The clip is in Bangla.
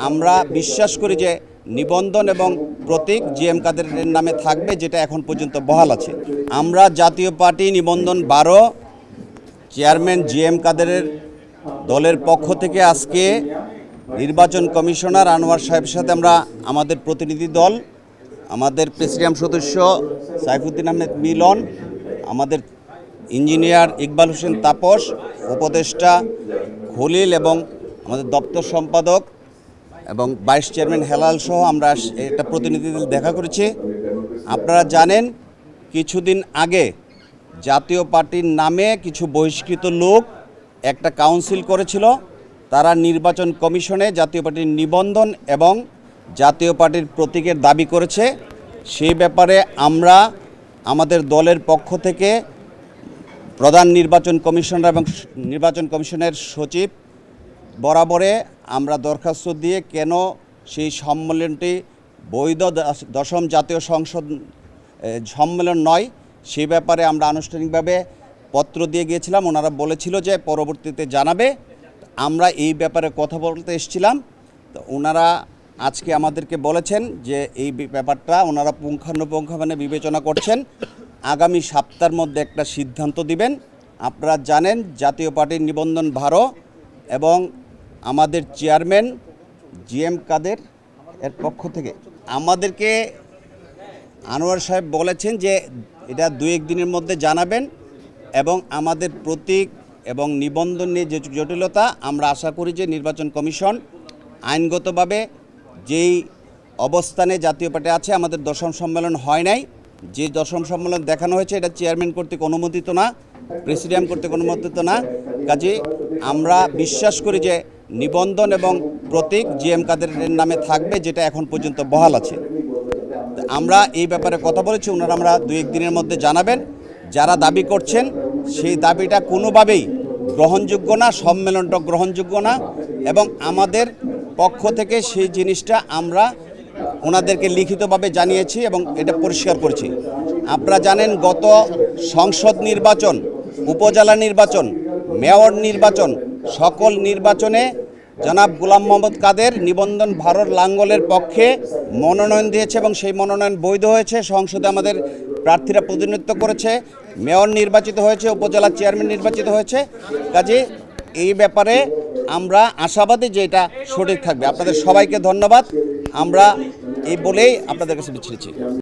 আমরা বিশ্বাস করি যে নিবন্ধন এবং প্রতীক জিএম কাদেরের নামে থাকবে, যেটা এখন পর্যন্ত বহাল আছে। আমরা জাতীয় পার্টি নিবন্ধন 12 চেয়ারম্যান জিএম কাদেরের দলের পক্ষ থেকে আজকে নির্বাচন কমিশনার আনোয়ার সাহেবের সাথে আমরা আমাদের প্রতিনিধি দল, আমাদের প্রেসিডিয়াম সদস্য সাইফুদ্দিন আহমেদ মিলন, আমাদের ইঞ্জিনিয়ার ইকবাল হোসেন তাপস, উপদেষ্টা খলিল এবং আমাদের দপ্তর সম্পাদক এবং ভাইস চেয়ারম্যান হেলাল সহ আমরা একটা প্রতিনিধি দল দেখা করেছি। আপনারা জানেন কিছুদিন আগে জাতীয় পার্টির নামে কিছু বহিষ্কৃত লোক একটা কাউন্সিল করেছিল। তারা নির্বাচন কমিশনে জাতীয় পার্টির নিবন্ধন এবং জাতীয় পার্টির প্রতীকের দাবি করেছে। সেই ব্যাপারে আমরা আমাদের দলের পক্ষ থেকে প্রধান নির্বাচন কমিশনার এবং নির্বাচন কমিশনের সচিব বরাবরে আমরা দরখাস্ত দিয়ে কেন সেই সম্মেলনটি বৈধ দশম জাতীয় সংসদ সম্মেলন নয়, সেই ব্যাপারে আমরা আনুষ্ঠানিকভাবে পত্র দিয়ে গিয়েছিলাম। ওনারা বলেছিল যে পরবর্তীতে জানাবে। আমরা এই ব্যাপারে কথা বলতে এসেছিলাম, তো ওনারা আজকে আমাদেরকে বলেছেন যে এই ব্যাপারটা ওনারা পুঙ্খানুপুঙ্খভাবে বিবেচনা করছেন, আগামী সপ্তাহের মধ্যে একটা সিদ্ধান্ত দিবেন। আপনারা জানেন জাতীয় পার্টির নিবন্ধন 12 এবং আমাদের চেয়ারম্যান জিএম কাদের এর পক্ষ থেকে আমাদেরকে আনোয়ার সাহেব বলেছেন যে এটা 2-1 দিনের মধ্যে জানাবেন এবং আমাদের প্রতীক এবং নিবন্ধন নিয়ে যে জটিলতা, আমরা আশা করি যে নির্বাচন কমিশন আইনগতভাবে যেই অবস্থানে জাতীয় পার্টি আছে, আমাদের দশম সম্মেলন হয় নাই, যে দশম সম্মেলন দেখানো হয়েছে এটা চেয়ারম্যান কর্তৃক অনুমোদিত না, প্রেসিডিয়াম কর্তৃক অনুমোদিত না। কাজে আমরা বিশ্বাস করি যে নিবন্ধন এবং প্রতীক জিএম কাদেরের নামে থাকবে, যেটা এখন পর্যন্ত বহাল আছে। আমরা এই ব্যাপারে কথা বলেছি, ওনারা আমরা 2-1 দিনের মধ্যে জানাবেন। যারা দাবি করছেন সেই দাবিটা কোনোভাবেই গ্রহণযোগ্য না, সম্মেলনটা গ্রহণযোগ্য না এবং আমাদের পক্ষ থেকে সেই জিনিসটা আমরা ওনাদেরকে লিখিতভাবে জানিয়েছি এবং এটা পরিষ্কার করছি। আপনারা জানেন গত সংসদ নির্বাচন, উপজেলা নির্বাচন, মেয়র নির্বাচন, সকল নির্বাচনে জনাব গোলাম মোহাম্মদ কাদের নিবন্ধন 12 লাঙ্গলের পক্ষে মনোনয়ন দিয়েছে এবং সেই মনোনয়ন বৈধ হয়েছে। সংসদে আমাদের প্রার্থীরা প্রতিনিধিত্ব করেছে, মেয়র নির্বাচিত হয়েছে, উপজেলা চেয়ারম্যান নির্বাচিত হয়েছে। কাজে এই ব্যাপারে আমরা আশাবাদী যে এটা সঠিক থাকবে। আপনাদের সবাইকে ধন্যবাদ। আমরা এই বলেই আপনাদের কাছে বিচ্ছিন্ন।